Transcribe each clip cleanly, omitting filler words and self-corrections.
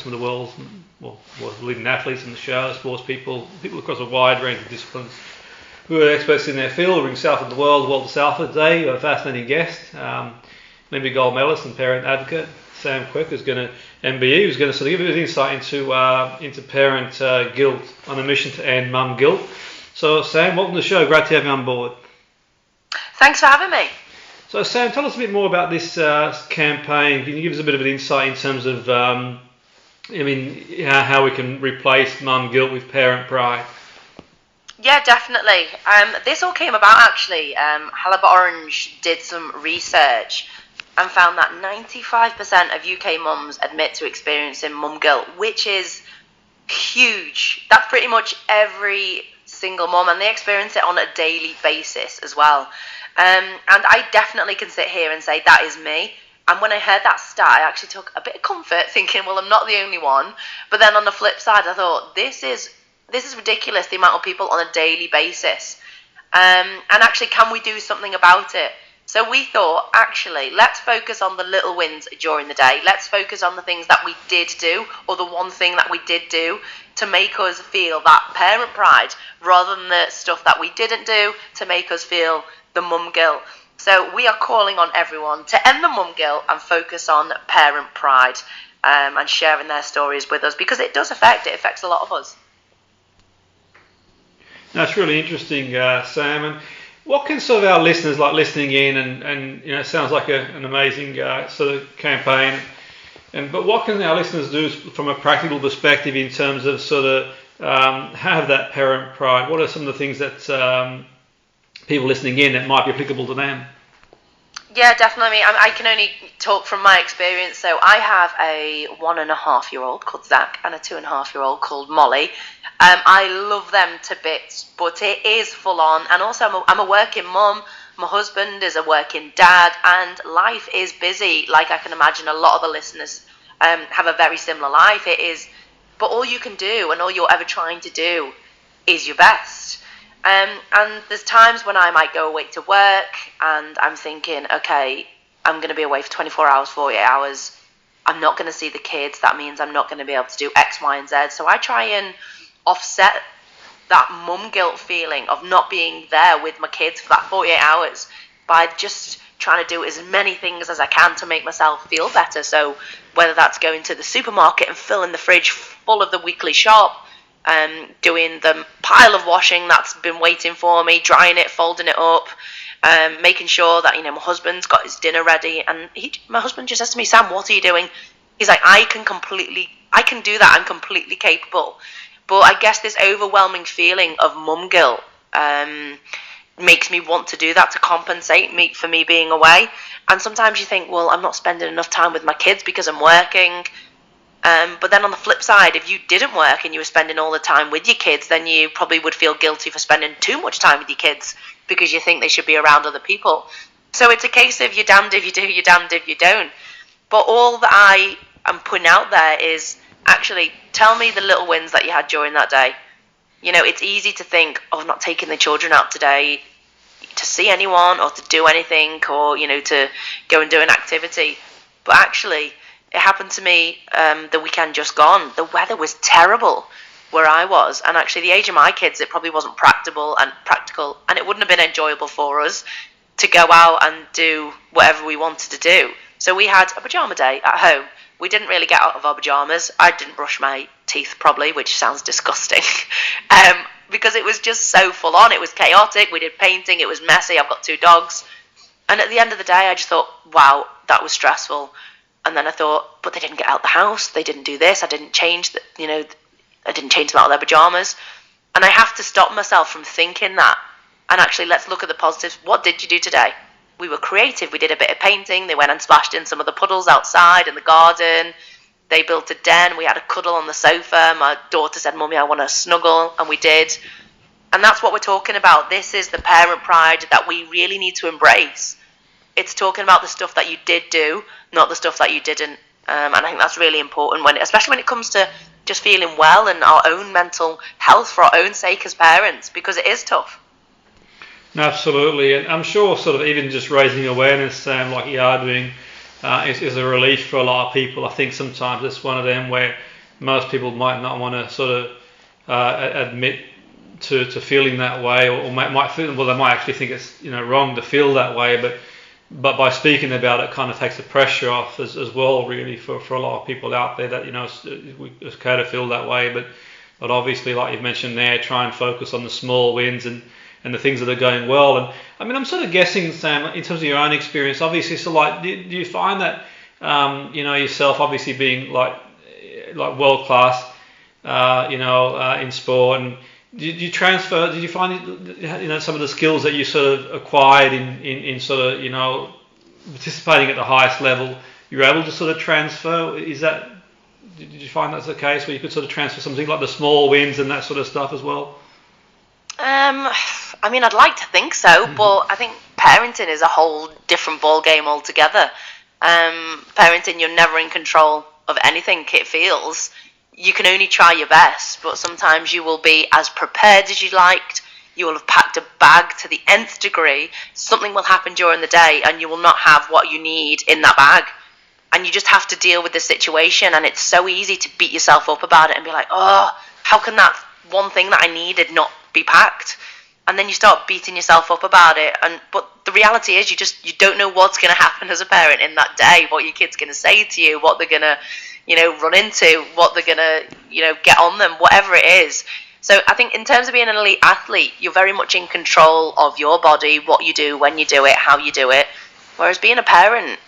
some of the world's leading athletes in the show, sports people across a wide range of disciplines who are experts in their field. We're in Salford, the world of Salford today. We've got a fascinating guest, Olympic Gold Medalist and parent advocate, Sam Quek, MBE, who's going to sort of give us insight into parent guilt on a mission to end mum guilt. So Sam, welcome to the show. Great to have you on board. Thanks for having me. So Sam, tell us a bit more about this campaign. Can you give us a bit of an insight in terms of, how we can replace mum guilt with parent pride? Yeah, definitely. This all came about actually. Haliborange did some research and found that 95% of UK mums admit to experiencing mum guilt, which is huge. That's pretty much every single mum, and they experience it on a daily basis as well. And I definitely can sit here and say that is me. And when I heard that stat, I actually took a bit of comfort, thinking, well, I'm not the only one. But then on the flip side, I thought, this is ridiculous, the amount of people on a daily basis. And actually, can we do something about it? So we thought, actually, let's focus on the little wins during the day. Let's focus on the things that we did do, or the one thing that we did do, to make us feel that parent pride, rather than the stuff that we didn't do to make us feel the mum guilt. So we are calling on everyone to end the mum guilt and focus on parent pride, and sharing their stories with us, because it affects a lot of us. That's really interesting, Sam. And what can sort of our listeners, like listening in, and it sounds like an amazing sort of campaign. But what can our listeners do from a practical perspective in terms of sort of have that parent pride? What are some of the things that people listening in that might be applicable to them? Yeah, definitely. I can only talk from my experience. So I have a 1.5-year-old called Zach and a 2.5-year-old called Molly. I love them to bits, but it is full on. And also, I'm a working mum. My husband is a working dad, and life is busy. Like I can imagine a lot of the listeners have a very similar life. It is, but all you can do and all you're ever trying to do is your best. And there's times when I might go away to work and I'm thinking, okay, I'm going to be away for 24 hours, 48 hours. I'm not going to see the kids. That means I'm not going to be able to do X, Y, and Z. So I try and offset that mum guilt feeling of not being there with my kids for that 48 hours by just trying to do as many things as I can to make myself feel better. So whether that's going to the supermarket and filling the fridge full of the weekly shop, doing the pile of washing that's been waiting for me, drying it, folding it up, making sure that my husband's got his dinner ready. And my husband just says to me, Sam, what are you doing? He's like, I can do that. I'm completely capable. But I guess this overwhelming feeling of mum guilt makes me want to do that to compensate for me being away. And sometimes you think, well, I'm not spending enough time with my kids because I'm working. But then on the flip side, if you didn't work and you were spending all the time with your kids, then you probably would feel guilty for spending too much time with your kids because you think they should be around other people. So it's a case of you're damned if you do, you're damned if you don't. But all that I am putting out there is actually tell me the little wins that you had during that day. It's easy to think, oh, I'm not taking the children out today to see anyone or to do anything or, to go and do an activity. But actually, it happened to me the weekend just gone. The weather was terrible where I was, and actually the age of my kids, it probably wasn't practical, and it wouldn't have been enjoyable for us to go out and do whatever we wanted to do. So we had a pyjama day at home. We didn't really get out of our pyjamas. I didn't brush my teeth probably, which sounds disgusting, because it was just so full on. It was chaotic. We did painting. It was messy. I've got 2 dogs. And at the end of the day, I just thought, wow, that was stressful. And then I thought, but they didn't get out the house. They didn't do this. I didn't change I didn't change them out of their pajamas. And I have to stop myself from thinking that. And actually, let's look at the positives. What did you do today? We were creative. We did a bit of painting. They went and splashed in some of the puddles outside in the garden. They built a den. We had a cuddle on the sofa. My daughter said, Mummy, I want to snuggle. And we did. And that's what we're talking about. This is the parent pride that we really need to embrace. It's talking about the stuff that you did do, not the stuff that you didn't. And I think that's really important, especially when it comes to just feeling well and our own mental health for our own sake as parents, because it is tough. No, absolutely. And I'm sure sort of even just raising awareness, like you are doing, is a relief for a lot of people. I think sometimes it's one of them where most people might not want to sort of admit to feeling that way, or might feel, well, they might actually think it's wrong to feel that way, but by speaking about it, kind of takes the pressure off as well, really, for a lot of people out there, that it's okay to feel that way, but obviously, like you've mentioned there, try and focus on the small wins and the things that are going well. And I mean, I'm sort of guessing, Sam, in terms of your own experience, obviously, so like, do you find that yourself, obviously being like world class, in sport, and did you transfer? Did you find some of the skills that you sort of acquired in sort of participating at the highest level, you're able to sort of transfer? Did you find that's the case, where you could sort of transfer something like the small wins and that sort of stuff as well? I mean, I'd like to think so, but I think parenting is a whole different ball game altogether. Parenting, you're never in control of anything, it feels. You can only try your best, but sometimes you will be as prepared as you liked. You will have packed a bag to the nth degree. Something will happen during the day and you will not have what you need in that bag. And you just have to deal with the situation, and it's so easy to beat yourself up about it and be like, oh, how can that one thing that I needed not be packed? And then you start beating yourself up about it. But the reality is you don't know what's going to happen as a parent in that day, what your kid's going to say to you, what they're going to run into, what they're going to get on them, whatever it is. So I think in terms of being an elite athlete, you're very much in control of your body, what you do, when you do it, how you do it. Whereas being a parent,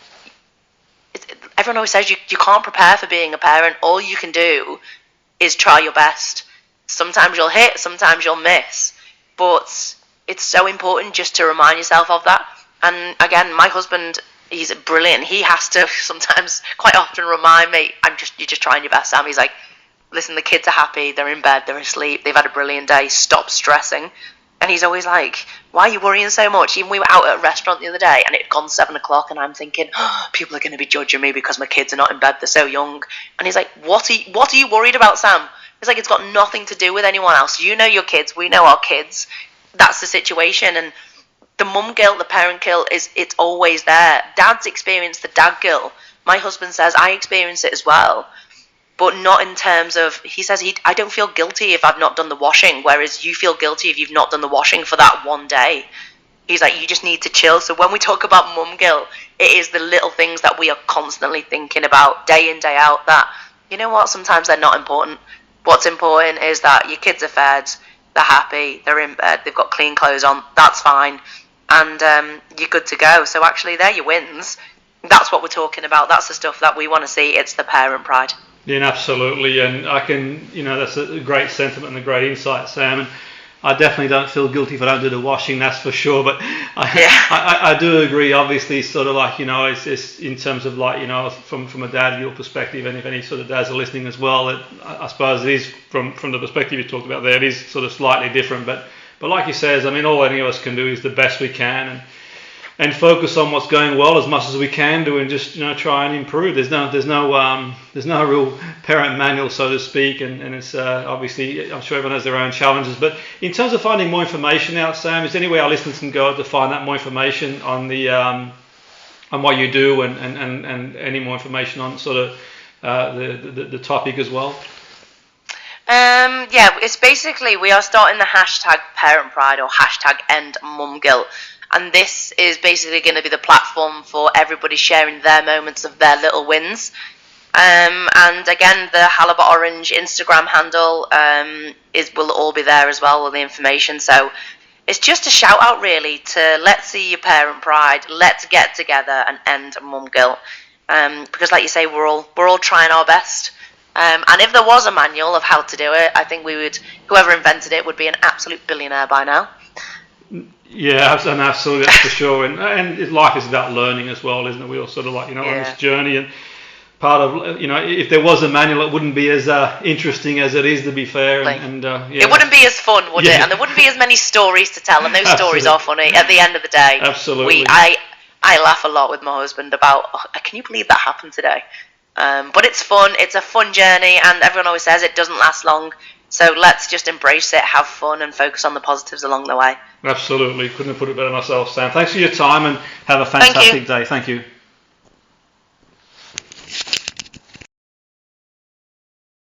everyone always says you can't prepare for being a parent. All you can do is try your best. Sometimes you'll hit, sometimes you'll miss. But it's so important just to remind yourself of that. And again, my husband, he's brilliant. He has to sometimes, quite often, remind me, you're just trying your best, Sam. He's like, listen, the kids are happy, they're in bed, they're asleep, they've had a brilliant day, stop stressing. And he's always like, why are you worrying so much? Even we were out at a restaurant the other day and it had gone 7 o'clock and I'm thinking, oh, people are going to be judging me because my kids are not in bed, they're so young. And he's like, what are you worried about, Sam? It's like, it's got nothing to do with anyone else. You know your kids, we know our kids. That's the situation. And the mum guilt, the parent guilt, it's always there. Dad's experienced the dad guilt. My husband says I experience it as well. But not in terms of, he says, I don't feel guilty if I've not done the washing, whereas you feel guilty if you've not done the washing for that one day. He's like, you just need to chill. So when we talk about mum guilt, it is the little things that we are constantly thinking about day in, day out, that, you know what, sometimes they're not important. What's important is that your kids are fed, they're happy, they're in bed, they've got clean clothes on, that's fine, and you're good to go. So actually, they're your wins. That's what we're talking about. That's the stuff that we want to see. It's the parent pride. Yeah, absolutely, and I can, that's a great sentiment and a great insight, Sam. And I definitely don't feel guilty if I don't do the washing, that's for sure. But I do agree, obviously, sort of like, it's in terms of like, from a dad your perspective, and if any sort of dads are listening as well, I suppose it is from the perspective you talked about there, it is sort of slightly different. But like you says, I mean, all any of us can do is the best we can, and focus on what's going well as much as we can do, and just try and improve. There's no real parent manual, so to speak, and it's obviously, I'm sure everyone has their own challenges. But in terms of finding more information out, Sam, is there any way our listeners can go to find that more information on the on what you do, and any more information on sort of the topic as well? It's basically, we are starting the hashtag parent pride or hashtag end mum guilt. And this is basically going to be the platform for everybody sharing their moments of their little wins. And again, the Haliborange Instagram handle will all be there as well with the information. So it's just a shout out really to let's see your parent pride, let's get together and end mum guilt. Because like you say, we're all trying our best. And if there was a manual of how to do it, I think whoever invented it would be an absolute billionaire by now. Yeah, and absolutely, that's for sure. And life is about learning as well, isn't it? We all sort of like, on this journey, and part of, if there was a manual, it wouldn't be as interesting as it is, to be fair. It wouldn't be as fun, would it? And there wouldn't be as many stories to tell, and those stories are funny at the end of the day. Absolutely. I laugh a lot with my husband about, can you believe that happened today? But it's fun, it's a fun journey, and everyone always says it doesn't last long. So let's just embrace it, have fun, and focus on the positives along the way. Absolutely. Couldn't have put it better myself, Sam. Thanks for your time, and have a fantastic day. Thank you.